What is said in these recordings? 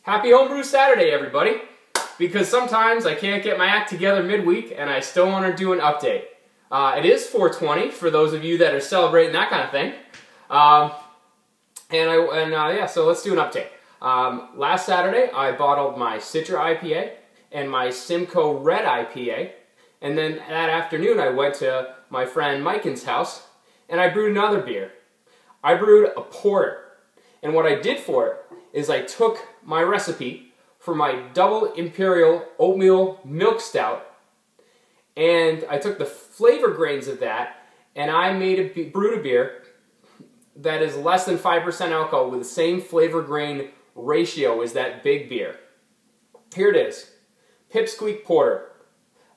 Happy Homebrew Saturday, everybody! Because sometimes I can't get my act together midweek and I still want to do an update. It is 420 for those of you that are celebrating that kind of thing. Yeah, so let's do an update. Last Saturday I bottled my Cirta IPA and my Simcoe Red IPA, and then that afternoon I went to my friend Mike's house and I brewed another beer. I brewed a porter, and what I did for it is I took my recipe for my double imperial oatmeal milk stout, and I took the flavor grains of that and I brewed a beer that is less than 5% alcohol with the same flavor grain ratio as that big beer. Here it is, Pipsqueak Porter.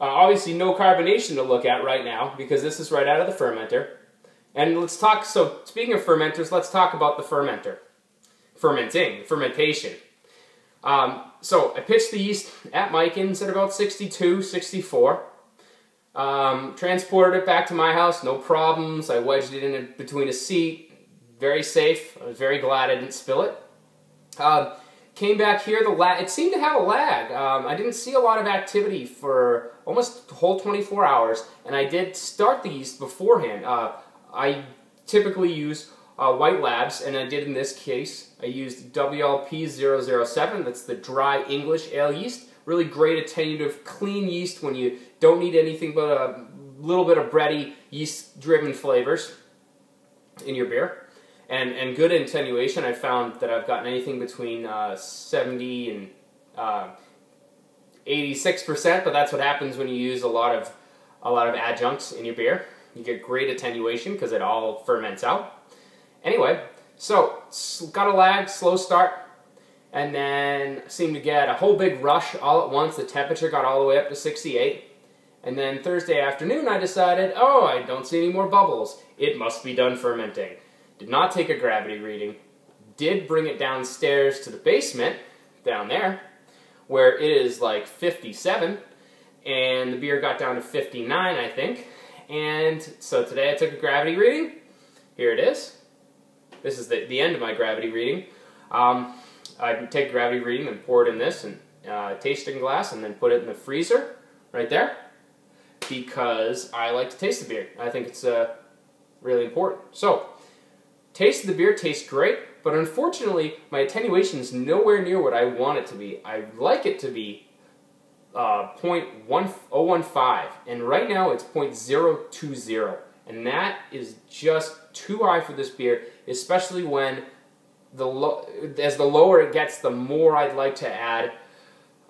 Obviously no carbonation to look at right now because this is right out of the fermenter. And let's talk, so speaking of fermenters, let's talk about the fermentation. So I pitched the yeast at Mike's at about 62, 64. Transported it back to my house, no problems. I wedged it in between a seat, very safe. I was very glad I didn't spill it. Came back here, it seemed to have a lag. I didn't see a lot of activity for almost the whole 24 hours, and I did start the yeast beforehand. I typically use White Labs, and I did in this case. I used WLP007, that's the dry English ale yeast. Really great attenuative, clean yeast when you don't need anything but a little bit of bready, yeast-driven flavors in your beer. And good attenuation. I found that I've gotten anything between 70 and 86%, but that's what happens when you use a lot of adjuncts in your beer. You get great attenuation because it all ferments out. Anyway, so got a lag, slow start, and then seemed to get a whole big rush all at once. The temperature got all the way up to 68. And then Thursday afternoon I decided, oh, I don't see any more bubbles. It must be done fermenting. Did not take a gravity reading. Did bring it downstairs to the basement, down there, where it is like 57, and the beer got down to 59, I think. And so today I took a gravity reading. Here it is. This is the end of my gravity reading. I take a gravity reading and pour it in this and tasting glass and then put it in the freezer right there because I like to taste the beer. I think it's really important. So, taste of the beer tastes great, but unfortunately my attenuation is nowhere near what I want it to be. I like it to be 0.015, and right now it's 0.020, and that is just too high for this beer, especially when as the lower it gets, the more I'd like to add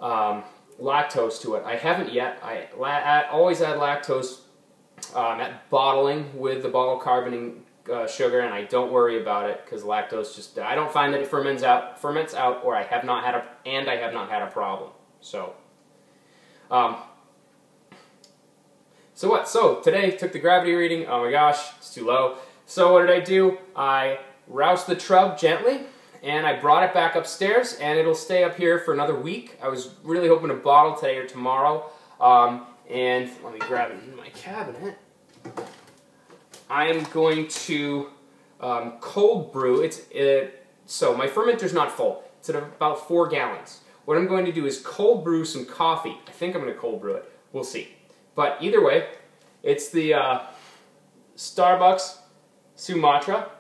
lactose to it. I haven't yet. I always add lactose at bottling with the bottle carboning sugar, and I don't worry about it because lactose just, I don't find that it ferments out, or I have not had a problem. So, So today took the gravity reading. Oh my gosh, it's too low. So what did I do? I roused the trub gently, and I brought it back upstairs, and it'll stay up here for another week. I was really hoping to bottle today or tomorrow. And let me grab it in my cabinet. I am going to cold brew. So my fermenter's not full. It's at about 4 gallons. What I'm going to do is cold brew some coffee. I think I'm going to cold brew it. We'll see. But either way, it's the Starbucks Sumatra.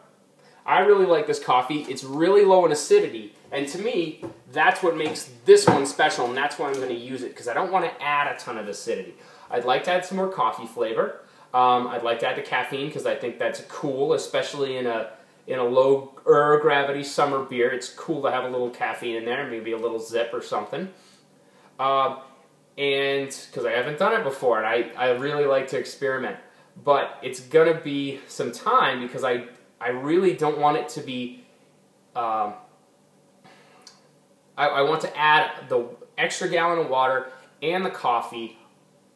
I really like this coffee. It's really low in acidity, and to me, that's what makes this one special, and that's why I'm going to use it, because I don't want to add a ton of acidity. I'd like to add some more coffee flavor. I'd like to add the caffeine, because I think that's cool, especially in a lower gravity summer beer. It's cool to have a little caffeine in there, maybe a little zip or something. And because I haven't done it before, and I really like to experiment. But it's going to be some time because I really don't want it to be, I want to add the extra gallon of water and the coffee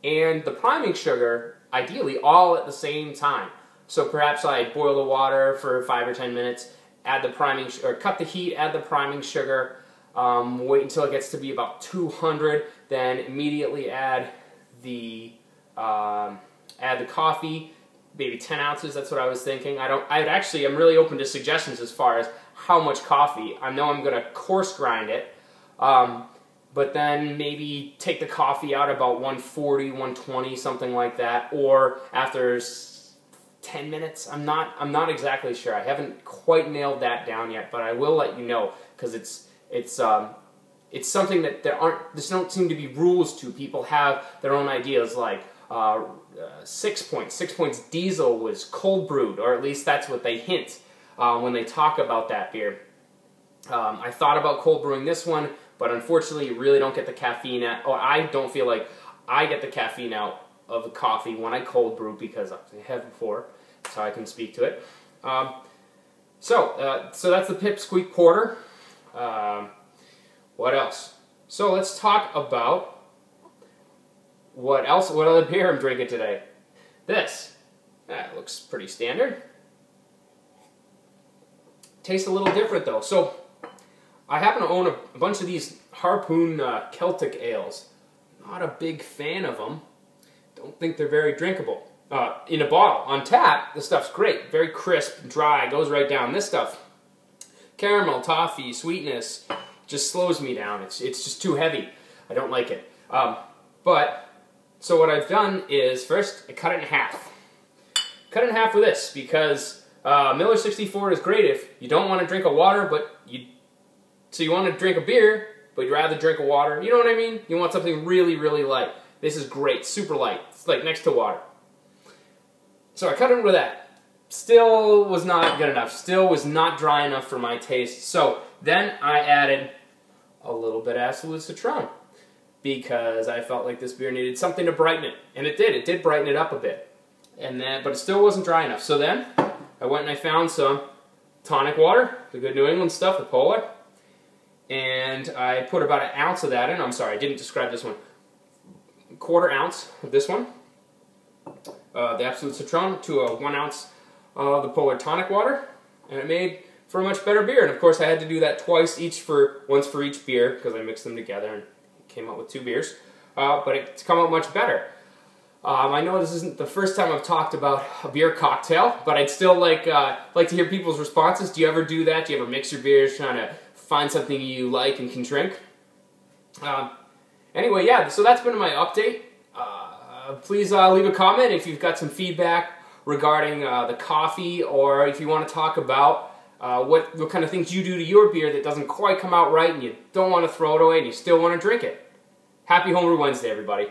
and the priming sugar, ideally, all at the same time. So perhaps I boil the water for 5 or 10 minutes, add the priming, or cut the heat, add the priming sugar, wait until it gets to be about 200, then immediately add the coffee, maybe 10 ounces, that's what I was thinking. I'm really open to suggestions as far as how much coffee. I know I'm going to coarse grind it, But then maybe take the coffee out about 140, 120, something like that, or after 10 minutes. I'm not exactly sure. I haven't quite nailed that down yet, but I will let you know, because it's something that there don't seem to be rules to. People have their own ideas, like 6 points. 6 points diesel was cold brewed, or at least that's what they hint when they talk about that beer. I thought about cold brewing this one, but unfortunately you really don't get the caffeine out, or I don't feel like I get the caffeine out of the coffee when I cold brew, because I have before, so I can speak to it. So that's the Pipsqueak Porter. What else? So let's talk about what other beer I'm drinking today. This. That looks pretty standard. Tastes a little different though. So I happen to own a bunch of these Harpoon Celtic ales. Not a big fan of them. Don't think they're very drinkable. In a bottle. On tap, the stuff's great. Very crisp, dry, goes right down. This stuff, caramel, toffee, sweetness, just slows me down. It's just too heavy. I don't like it. So what I've done is, first, I cut it in half. Cut it in half with this, because Miller 64 is great if you don't want to drink a water, so you want to drink a beer, but you'd rather drink a water. You know what I mean? You want something really, really light. This is great, super light. It's like next to water. So I cut it with that. Still was not good enough. Still was not dry enough for my taste. So then I added a little bit of Absolute Citron, because I felt like this beer needed something to brighten it. And it did. It did brighten it up a bit. But it still wasn't dry enough. So then I went and I found some tonic water, the good New England stuff, the Polar. And I put about 1 ounce of that in. I'm sorry, I didn't describe this one. 1/4 ounce of this one, the Absolute Citron, to a 1 ounce of the Polar tonic water, and it made for a much better beer. And of course I had to do that twice, once for each beer, because I mixed them together and came out with 2 beers. But it's come out much better. I know this isn't the first time I've talked about a beer cocktail, but I'd still like to hear people's responses. Do you ever do that? Do you ever mix your beers trying to find something you like and can drink? Anyway, yeah, so that's been my update. Please leave a comment if you've got some feedback regarding the coffee, or if you want to talk about what kind of things you do to your beer that doesn't quite come out right and you don't want to throw it away and you still want to drink it. Happy Homebrew Wednesday, everybody.